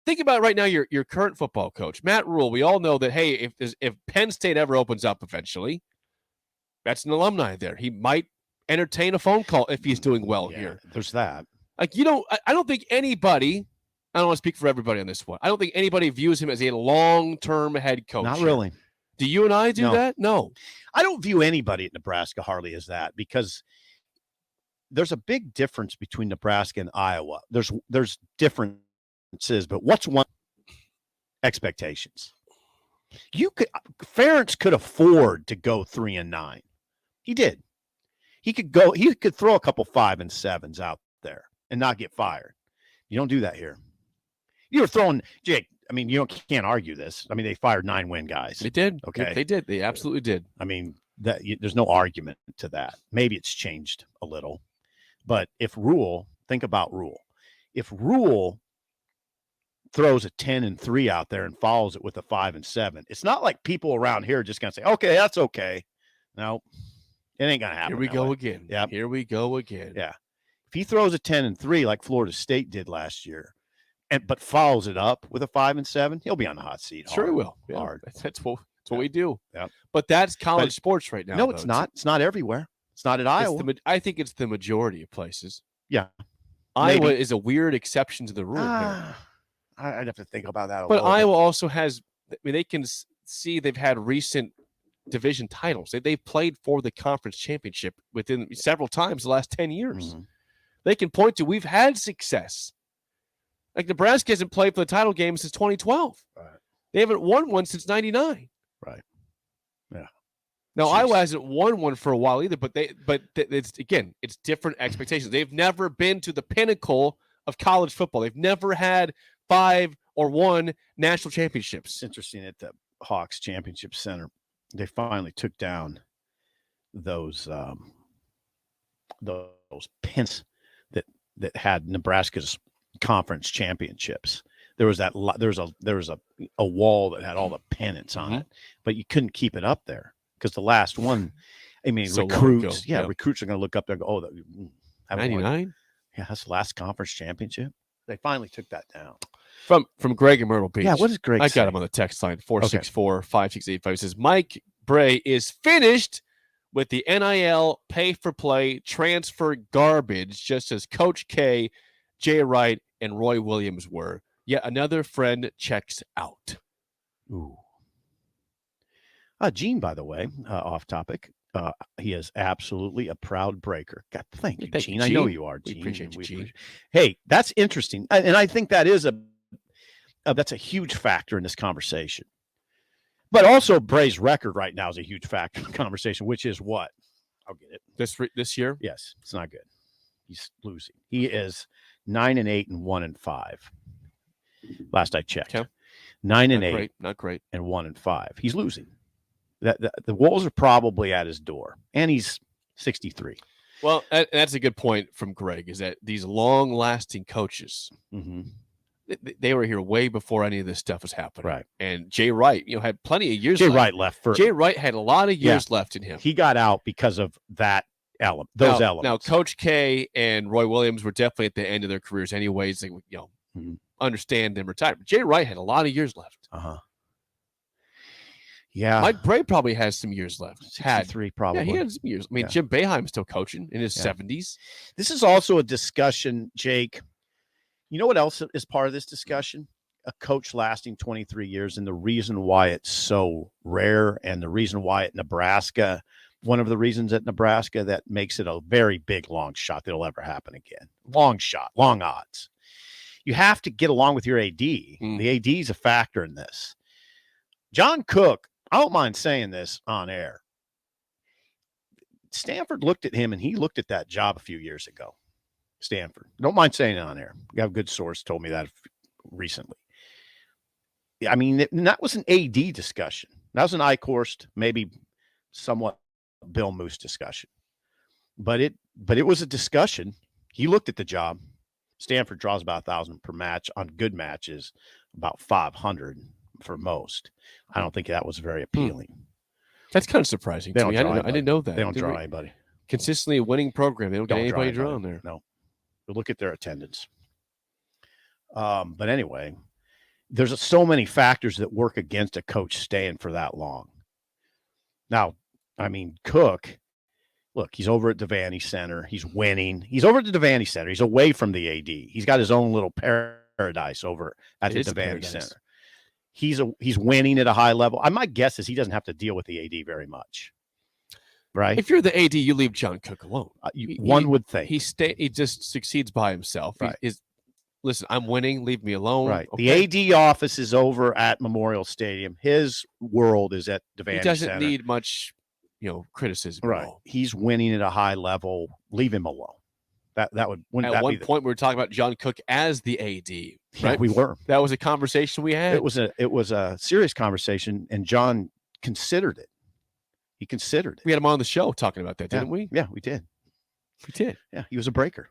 think about right now your current football coach, Matt Rhule. We all know that, hey, if Penn State ever opens up eventually, that's an alumni there. He might entertain a phone call if he's doing well here. There's that. Like, I don't think anybody, I don't want to speak for everybody on this one. I don't think anybody views him as a long-term head coach. Not really. Do you and I do that? No. I don't view anybody at Nebraska hardly as that, because there's a big difference between Nebraska and Iowa. There's differences, but what's one? Expectations. Ferentz could afford to go 3-9. He did. He could throw a couple 5 and 7s out there and not get fired. You don't do that here. You were throwing, Jake, I mean, you can't argue this. I mean, they fired 9-win guys. They did. Okay. They did. They absolutely did. I mean, there's no argument to that. Maybe it's changed a little. But think about Rhule. If Rhule throws a 10-3 out there and follows it with a 5 and 7, it's not like people around here are just going to say, okay, that's okay. No, it ain't going to happen. Here we go again. Yeah. Here we go again. Yeah. If he throws a 10-3 like Florida State did last year, but follows it up with a 5 and 7, he'll be on the hot seat. Sure, he will. Yeah. Hard. That's what we do. Yeah. But that's college sports right now. No, it's not. It's not everywhere. It's not at Iowa. I think it's the majority of places. Yeah. Iowa is a weird exception to the rule here. I'd have to think about that a But little Iowa bit. also has, I mean, they can see they've had recent division titles. They've played for the conference championship within several times the last 10 years. Mm-hmm. They can point to, we've had success. Like, Nebraska hasn't played for the title game since 2012. Right. They haven't won one since 99. Right. Yeah. Now, Iowa hasn't won one for a while either, but it's different expectations. They've never been to the pinnacle of college football. They've never had 5 or 1 national championships. It's interesting, at the Hawks Championship Center, they finally took down those pins that had Nebraska's conference championships. There was a wall that had all the pennants on it, but you couldn't keep it up there because the last one, I mean, recruits are going to look up there and go, 99? Yeah, that's the last conference championship. They finally took that down. From Greg in Myrtle Beach. Yeah, what does Greg say? I got him on the text line, 464-5685. He says, Mike Bray is finished with the NIL pay-for-play transfer garbage, just as Coach K, Jay Wright, and Roy Williams were. Yet another friend checks out. Ooh. Gene, by the way, off topic, he is absolutely a proud breaker. God, thank you, Gene. I know you are, Gene. We appreciate you, Gene. Hey, that's interesting. And I think that is that's a huge factor in this conversation. But also, Bray's record right now is a huge factor in the conversation, which is what? I'll get it. This year? Yes, it's not good. He's losing. He is 9-8 and 1-5. Last I checked. Okay. 9-8. Not great. And 1-5. He's losing. The Wolves are probably at his door, and he's 63. Well, that's a good point from Greg, is that these long-lasting coaches, they were here way before any of this stuff was happening. Right. And Jay Wright, had plenty of years left. Jay Wright left for. Jay Wright had a lot of years left in him. He got out because of that element, elements. Now, Coach K and Roy Williams were definitely at the end of their careers anyways. They understand them retired. But Jay Wright had a lot of years left. Uh-huh. Yeah. Mike Bray probably has some years left. 63 probably. Yeah, he had some years. I mean, Jim Boeheim's still coaching in his 70s. This is also a discussion, Jake. You know what else is part of this discussion? A coach lasting 23 years, and the reason why it's so rare, and the reason why at Nebraska, one of the reasons at Nebraska that makes it a very big long shot that it'll ever happen again. Long shot, long odds. You have to get along with your AD. The AD is a factor in this. John Cook, I don't mind saying this on air. Stanford looked at him, and he looked at that job a few years ago. Stanford. Don't mind saying it on air. You have a good source told me that recently. I mean, that was an AD discussion. That was an Eichhorst, maybe somewhat Bill Moose discussion. But it was a discussion. He looked at the job. Stanford draws about 1,000 per match. On good matches, about 500 for most. I don't think that was very appealing. That's kind of surprising to me. I didn't know that. They don't draw anybody. Consistently a winning program. They don't get anybody drawn there. No. But look at their attendance. But anyway, there's so many factors that work against a coach staying for that long. Now, I mean, Cook, look, he's over at Devaney Center. He's winning. He's over at the Devaney Center. He's away from the AD. He's got his own little paradise over at the Devaney Center. He's winning at a high level. My guess is he doesn't have to deal with the AD very much. Right. If you're the AD, you leave John Cook alone. One would think he just succeeds by himself. Right. Listen, I'm winning. Leave me alone. Right. Okay. The AD office is over at Memorial Stadium. His world is at Devaney Center. He doesn't need much, criticism. Right. He's winning at a high level. Leave him alone. At one point, we were talking about John Cook as the AD. Right. Yeah, we were. That was a conversation we had. It was a serious conversation, and John considered it. He considered it. We had him on the show talking about that, didn't we? Yeah, we did. We did. Yeah, he was a breaker.